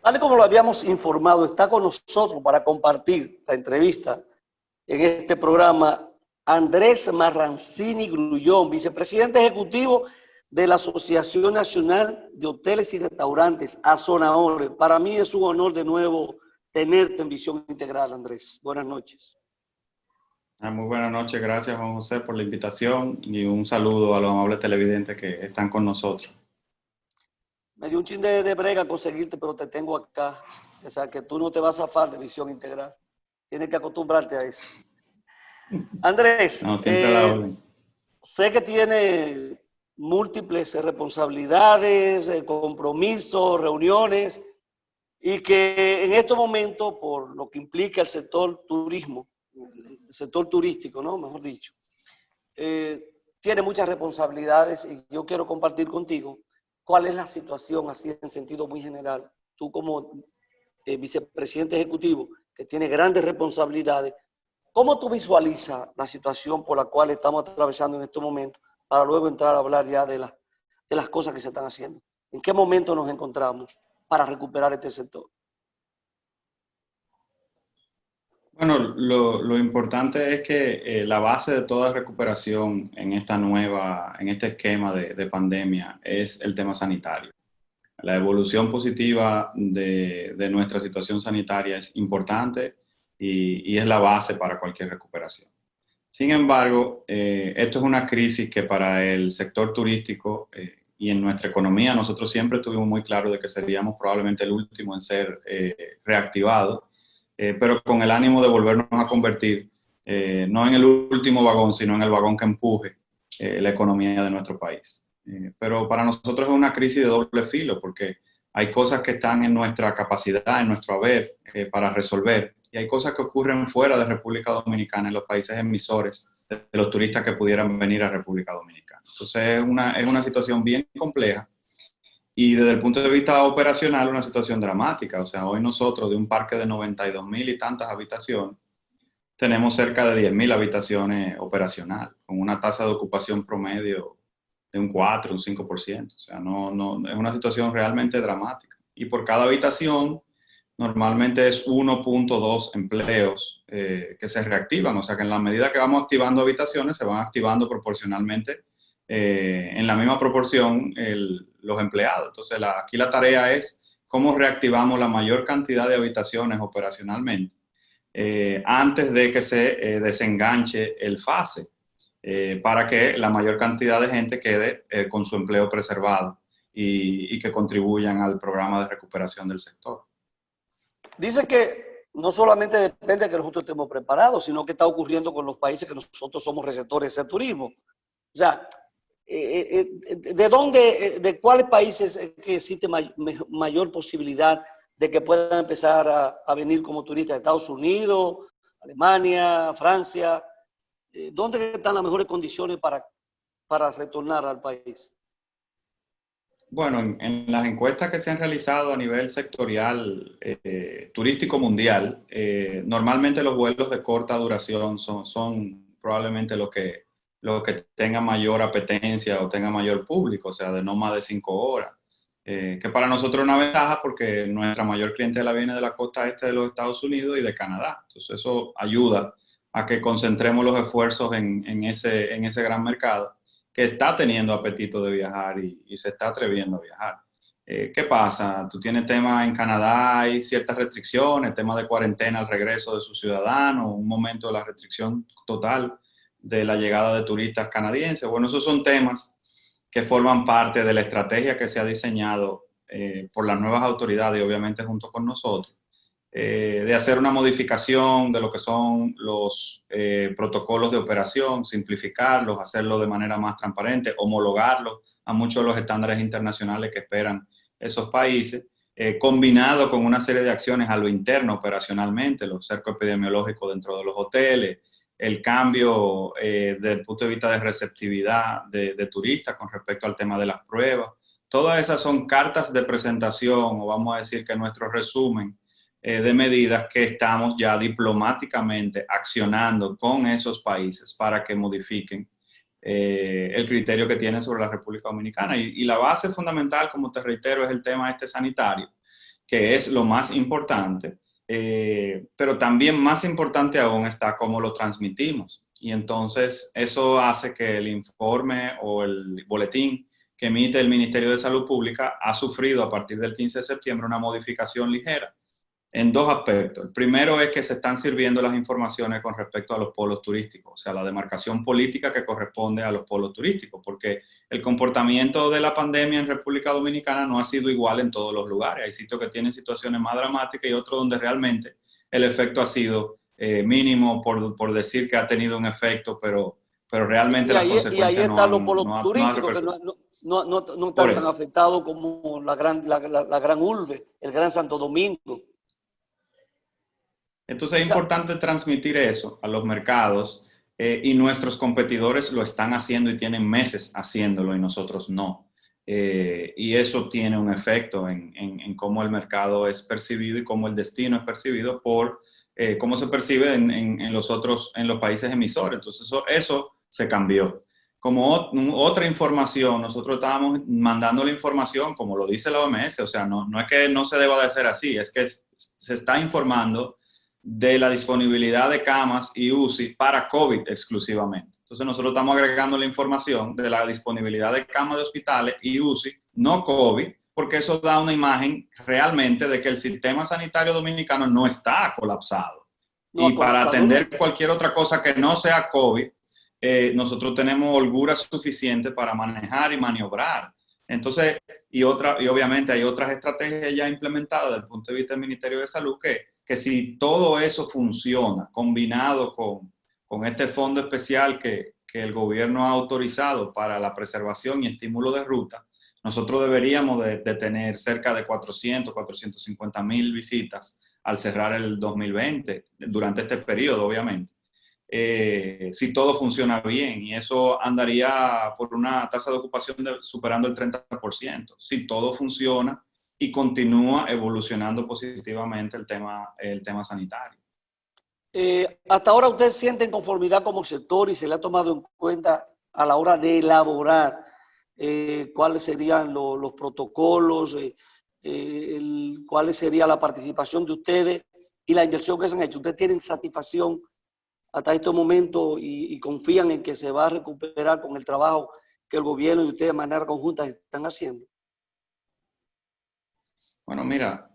Tal y como lo habíamos informado, está con nosotros para compartir la entrevista en este programa Andrés Marrancini Grullón, vicepresidente ejecutivo de la Asociación Nacional de Hoteles y Restaurantes, ASONAHORE. Para mí es un honor de nuevo tenerte en Visión Integral, Andrés. Buenas noches. Muy buenas noches, gracias Juan José por la invitación y un saludo a los amables televidentes que están con nosotros. Me dio un chin de brega conseguirte, pero te tengo acá. O sea, que tú no te vas a zafar de Visión Integral. Tienes que acostumbrarte a eso. Andrés, No, siempre a la orden. Sé que tiene múltiples responsabilidades, compromisos, reuniones, y que en estos momentos, por lo que implica el sector turismo, el sector turístico, ¿no? Mejor dicho, tiene muchas responsabilidades y yo quiero compartir contigo cuál es la situación, así en sentido muy general. Tú como vicepresidente ejecutivo, que tiene grandes responsabilidades, ¿cómo tú visualizas la situación por la cual estamos atravesando en este momento para luego entrar a hablar ya de las cosas que se están haciendo? ¿En qué momento nos encontramos para recuperar este sector? Bueno, lo importante es que la base de toda recuperación en en este esquema de pandemia es el tema sanitario. La evolución positiva de nuestra situación sanitaria es importante y es la base para cualquier recuperación. Sin embargo, esto es una crisis que para el sector turístico y en nuestra economía nosotros siempre tuvimos muy claro de que seríamos probablemente el último en ser reactivados, pero con el ánimo de volvernos a convertir no en el último vagón, sino en el vagón que empuje la economía de nuestro país. Pero para nosotros es una crisis de doble filo porque hay cosas que están en nuestra capacidad, en nuestro haber para resolver, y hay cosas que ocurren fuera de República Dominicana, en los países emisores de los turistas que pudieran venir a República Dominicana. Entonces es una situación bien compleja y desde el punto de vista operacional una situación dramática. O sea, hoy nosotros de un parque de 92,000 y tantas habitaciones, tenemos cerca de 10,000 habitaciones operacionales, con una tasa de ocupación promedio de un 4, un 5%. O sea, es una situación realmente dramática. Y por cada habitación, normalmente es 1.2 empleos que se reactivan. O sea, que en la medida que vamos activando habitaciones, se van activando proporcionalmente, en la misma proporción, los empleados. Entonces, aquí la tarea es cómo reactivamos la mayor cantidad de habitaciones operacionalmente antes de que se desenganche el FASE, para que la mayor cantidad de gente quede con su empleo preservado y que contribuyan al programa de recuperación del sector. Dice que no solamente depende de que nosotros estemos preparados, sino que está ocurriendo con los países que nosotros somos receptores de ese turismo. O sea, ¿de cuáles países es que existe mayor posibilidad de que puedan empezar a venir como turistas? ¿Estados Unidos, Alemania, Francia? ¿Dónde están las mejores condiciones para retornar al país? Bueno, en las encuestas que se han realizado a nivel sectorial turístico mundial, normalmente los vuelos de corta duración son probablemente los que tengan mayor apetencia o tengan mayor público, o sea, de no más de 5 horas. Que para nosotros es una ventaja porque nuestra mayor clientela viene de la costa este de los Estados Unidos y de Canadá. Entonces eso ayuda a que concentremos los esfuerzos en ese gran mercado que está teniendo apetito de viajar y se está atreviendo a viajar. ¿Qué pasa? Tú tienes temas en Canadá, hay ciertas restricciones, tema de cuarentena al regreso de sus ciudadanos, un momento de la restricción total de la llegada de turistas canadienses. Bueno, esos son temas que forman parte de la estrategia que se ha diseñado por las nuevas autoridades y obviamente junto con nosotros, de hacer una modificación de lo que son los protocolos de operación, simplificarlos, hacerlo de manera más transparente, homologarlos a muchos de los estándares internacionales que esperan esos países, combinado con una serie de acciones a lo interno operacionalmente, los cercos epidemiológicos dentro de los hoteles, el cambio desde el punto de vista de receptividad de turistas con respecto al tema de las pruebas. Todas esas son cartas de presentación, o vamos a decir que nuestro resumen de medidas que estamos ya diplomáticamente accionando con esos países para que modifiquen el criterio que tienen sobre la República Dominicana. Y la base fundamental, como te reitero, es el tema sanitario. que es lo más importante, pero también más importante aún está cómo lo transmitimos. Y entonces eso hace que el informe o el boletín que emite el Ministerio de Salud Pública ha sufrido a partir del 15 de septiembre una modificación ligera en dos aspectos. El primero es que se están sirviendo las informaciones con respecto a los polos turísticos, o sea, la demarcación política que corresponde a los polos turísticos, porque el comportamiento de la pandemia en República Dominicana no ha sido igual en todos los lugares. Hay sitios que tienen situaciones más dramáticas y otros donde realmente el efecto ha sido mínimo, por decir que ha tenido un efecto, pero realmente las Y ahí consecuencias están los polos no han turísticos que repercutido. no Por están tan eso. afectados como la gran urbe, el Gran Santo Domingo. Entonces O es sea, importante transmitir eso a los mercados y nuestros competidores lo están haciendo y tienen meses haciéndolo y nosotros no. Y eso tiene un efecto en cómo el mercado es percibido y cómo el destino es percibido por cómo se percibe en los países emisores. Entonces eso se cambió. Como otra información, nosotros estábamos mandando la información, como lo dice la OMS, o sea, no es que no se deba de hacer así, es que se está informando de la disponibilidad de camas y UCI para COVID exclusivamente. Entonces nosotros estamos agregando la información de la disponibilidad de camas de hospitales y UCI, no COVID, porque eso da una imagen realmente de que el sistema sanitario dominicano no está colapsado. no ha Y para colapsado atender nunca. cualquier otra cosa que no sea COVID, nosotros tenemos holgura suficiente para manejar y maniobrar. Entonces, y obviamente hay otras estrategias ya implementadas desde el punto de vista del Ministerio de Salud que si todo eso funciona combinado con este fondo especial que el gobierno ha autorizado para la preservación y estímulo de ruta, nosotros deberíamos de tener cerca de 450,000 visitas al cerrar el 2020, durante este periodo, obviamente. Si todo funciona bien, y eso andaría por una tasa de ocupación superando el 30%. Si todo funciona y continúa evolucionando positivamente el tema sanitario. Hasta ahora ustedes sienten conformidad como sector y se le ha tomado en cuenta a la hora de elaborar cuáles serían los protocolos, cuál sería la participación de ustedes y la inversión que se han hecho. ¿Ustedes tienen satisfacción hasta este momento y confían en que se va a recuperar con el trabajo que el gobierno y ustedes de manera conjunta están haciendo? Bueno, mira,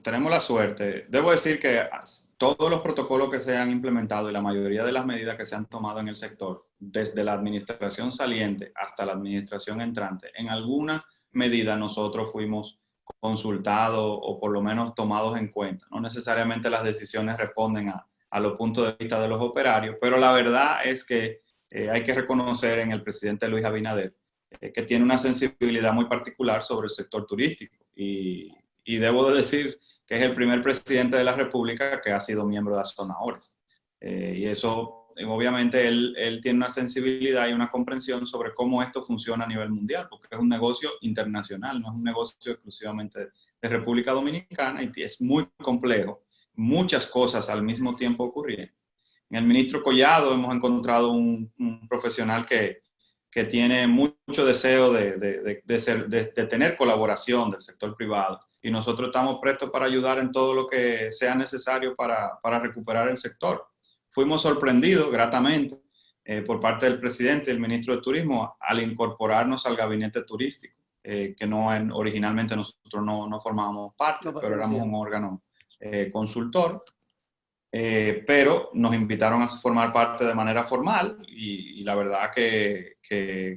tenemos la suerte. Debo decir que todos los protocolos que se han implementado y la mayoría de las medidas que se han tomado en el sector, desde la administración saliente hasta la administración entrante, en alguna medida nosotros fuimos consultados o por lo menos tomados en cuenta. No necesariamente las decisiones responden a los puntos de vista de los operarios, pero la verdad es que hay que reconocer en el presidente Luis Abinader que tiene una sensibilidad muy particular sobre el sector turístico y debo de decir que es el primer presidente de la República que ha sido miembro de AZONAORES. Y eso, obviamente, él tiene una sensibilidad y una comprensión sobre cómo esto funciona a nivel mundial, porque es un negocio internacional, no es un negocio exclusivamente de República Dominicana y es muy complejo, muchas cosas al mismo tiempo ocurriendo. En el ministro Collado hemos encontrado un profesional que tiene mucho deseo de tener colaboración del sector privado y nosotros estamos prestos para ayudar en todo lo que sea necesario para recuperar el sector. Fuimos sorprendidos gratamente por parte del presidente y el ministro de Turismo al incorporarnos al gabinete turístico, que originalmente nosotros no formábamos parte, No pero éramos un pertenecían. órgano consultor. Pero nos invitaron a formar parte de manera formal y la verdad que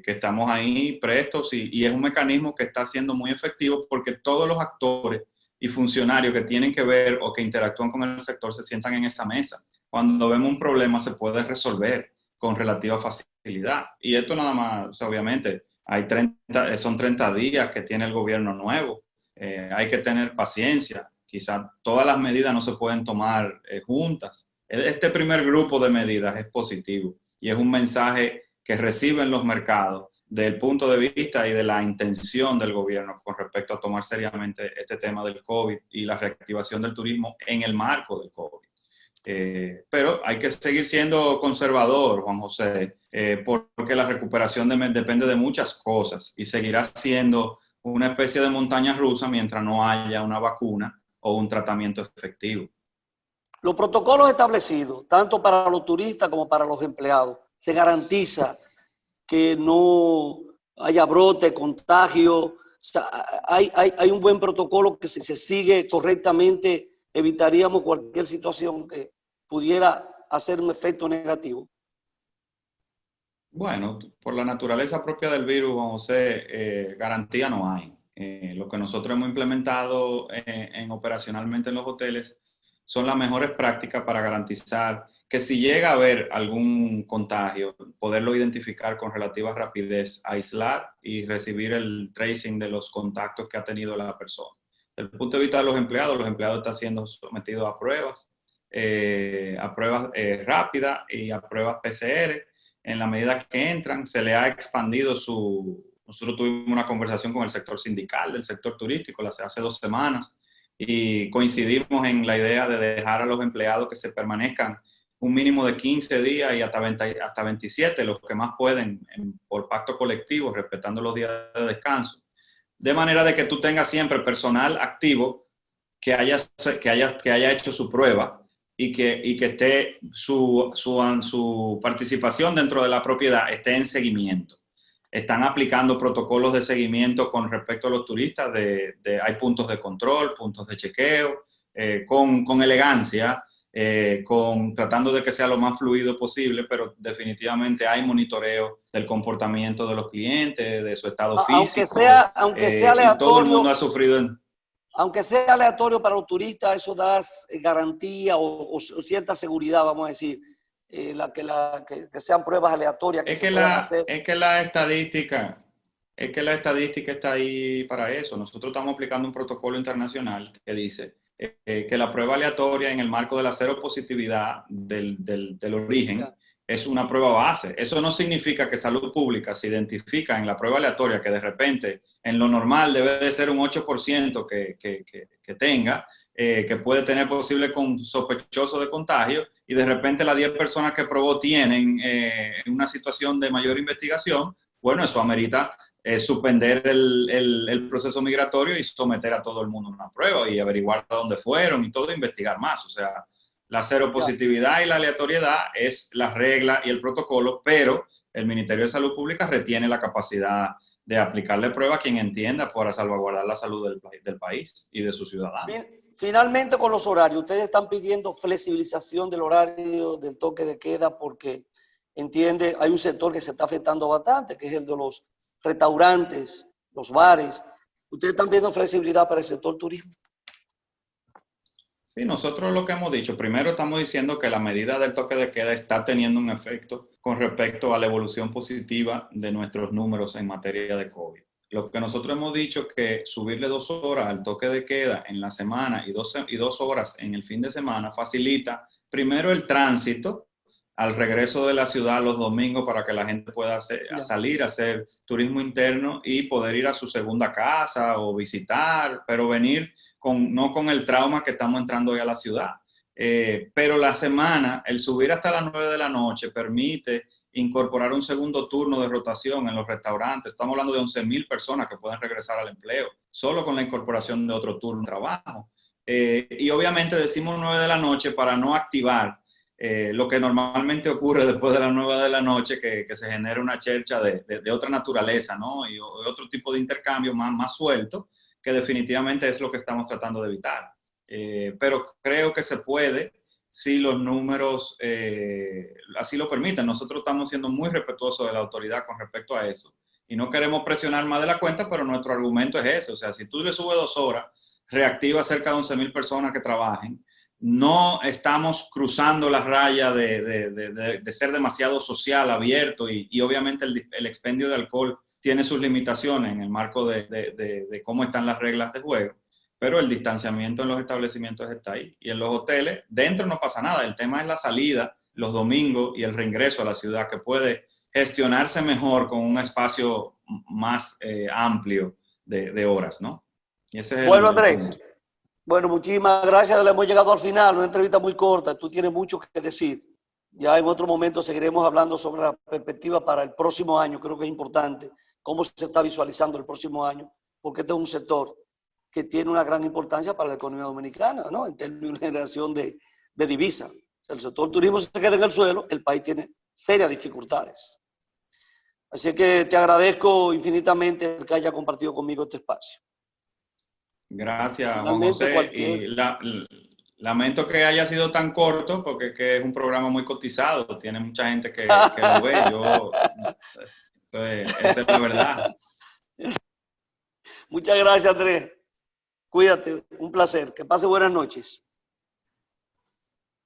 estamos ahí prestos y es un mecanismo que está siendo muy efectivo porque todos los actores y funcionarios que tienen que ver o que interactúan con el sector se sientan en esa mesa. Cuando vemos un problema se puede resolver con relativa facilidad. Y esto nada más, o sea, obviamente, son 30 días que tiene el gobierno nuevo. Hay que tener paciencia. Quizás todas las medidas no se pueden tomar juntas. Este primer grupo de medidas es positivo y es un mensaje que reciben los mercados del punto de vista y de la intención del gobierno con respecto a tomar seriamente este tema del COVID y la reactivación del turismo en el marco del COVID. Pero hay que seguir siendo conservador, Juan José, porque la recuperación depende de muchas cosas y seguirá siendo una especie de montaña rusa mientras no haya una vacuna o un tratamiento efectivo. Los protocolos establecidos, tanto para los turistas como para los empleados, se garantiza que no haya brote, contagio. O sea, hay un buen protocolo que si se sigue correctamente evitaríamos cualquier situación que pudiera hacer un efecto negativo. Bueno, por la naturaleza propia del virus, Juan José, garantía no hay. Lo que nosotros hemos implementado operacionalmente en los hoteles son las mejores prácticas para garantizar que si llega a haber algún contagio, poderlo identificar con relativa rapidez, aislar y recibir el tracing de los contactos que ha tenido la persona. Desde el punto de vista de los empleados están siendo sometidos a pruebas rápidas y a pruebas PCR. En la medida que entran, se le ha expandido Nosotros tuvimos una conversación con el sector sindical, del sector turístico, hace 2 semanas, y coincidimos en la idea de dejar a los empleados que se permanezcan un mínimo de 15 días y hasta 27, los que más pueden, por pacto colectivo, respetando los días de descanso. De manera de que tú tengas siempre personal activo que haya hecho su prueba y que esté su participación dentro de la propiedad esté en seguimiento. Están aplicando protocolos de seguimiento con respecto a los turistas, hay puntos de control, puntos de chequeo, con elegancia, tratando de que sea lo más fluido posible, pero definitivamente hay monitoreo del comportamiento de los clientes, de su estado físico. Aunque sea aleatorio, y todo el mundo ha sufrido. Aunque sea aleatorio para los turistas, eso da garantía o cierta seguridad, vamos a decir, que sean pruebas aleatorias. Es que la estadística está ahí para eso. Nosotros estamos aplicando un protocolo internacional que dice que la prueba aleatoria en el marco de la cero positividad del origen es una prueba base. Eso no significa que salud pública se identifica en la prueba aleatoria que de repente en lo normal debe de ser un 8% que tenga, que puede tener posible sospechoso de contagio, y de repente las 10 personas que probó tienen una situación de mayor investigación. Bueno, eso amerita suspender el proceso migratorio y someter a todo el mundo a una prueba y averiguar dónde fueron y todo, investigar más. O sea, la seropositividad y la aleatoriedad es la regla y el protocolo, pero el Ministerio de Salud Pública retiene la capacidad de aplicarle prueba a quien entienda para salvaguardar la salud del país y de sus ciudadanos. Finalmente, con los horarios, ustedes están pidiendo flexibilización del horario del toque de queda porque hay un sector que se está afectando bastante, que es el de los restaurantes, los bares. ¿Ustedes están pidiendo flexibilidad para el sector turismo? Sí, nosotros lo que hemos dicho, primero estamos diciendo que la medida del toque de queda está teniendo un efecto con respecto a la evolución positiva de nuestros números en materia de COVID. Lo que nosotros hemos dicho es que subirle 2 horas al toque de queda en la semana y 2 horas en el fin de semana facilita primero el tránsito al regreso de la ciudad los domingos para que la gente pueda salir a hacer turismo interno y poder ir a su segunda casa o visitar, pero venir no con el trauma que estamos entrando hoy a la ciudad. Pero la semana, el subir hasta las 9 de la noche permite incorporar un segundo turno de rotación en los restaurantes. Estamos hablando de 11,000 personas que pueden regresar al empleo, solo con la incorporación de otro turno de trabajo. Y obviamente decimos 9 de la noche para no activar lo que normalmente ocurre después de las 9 de la noche, que se genera una chercha de otra naturaleza, ¿no? Y otro tipo de intercambio más suelto, que definitivamente es lo que estamos tratando de evitar. Pero creo que se puede si los números así lo permiten. Nosotros estamos siendo muy respetuosos de la autoridad con respecto a eso. Y no queremos presionar más de la cuenta, pero nuestro argumento es ese. O sea, si tú le subes 2 horas, reactiva cerca de 11,000 personas que trabajen. No estamos cruzando la raya de ser demasiado social, abierto, y obviamente el expendio de alcohol tiene sus limitaciones en el marco de cómo están las reglas de juego, pero el distanciamiento en los establecimientos está ahí. Y en los hoteles, dentro no pasa nada, el tema es la salida, los domingos y el reingreso a la ciudad, que puede gestionarse mejor con un espacio más amplio de horas, ¿no? Y ese es bueno, Andrés. Bueno, muchísimas gracias. Le hemos llegado al final, una entrevista muy corta. Tú tienes mucho que decir. Ya en otro momento seguiremos hablando sobre la perspectiva para el próximo año. Creo que es importante cómo se está visualizando el próximo año porque este es un sector que tiene una gran importancia para la economía dominicana, ¿no? En términos de generación de divisas. Si el sector turismo se queda en el suelo, el país tiene serias dificultades. Así que te agradezco infinitamente el que haya compartido conmigo este espacio. Gracias, Juan Finalmente, José. Y lamento que haya sido tan corto, porque es un programa muy cotizado. Tiene mucha gente que lo ve. Esa es la verdad. Muchas gracias, Andrés. Cuídate, un placer. Que pase buenas noches.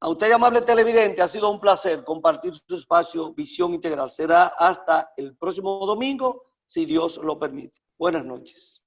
A usted, amable televidente, ha sido un placer compartir su espacio Visión Integral. Será hasta el próximo domingo, si Dios lo permite. Buenas noches.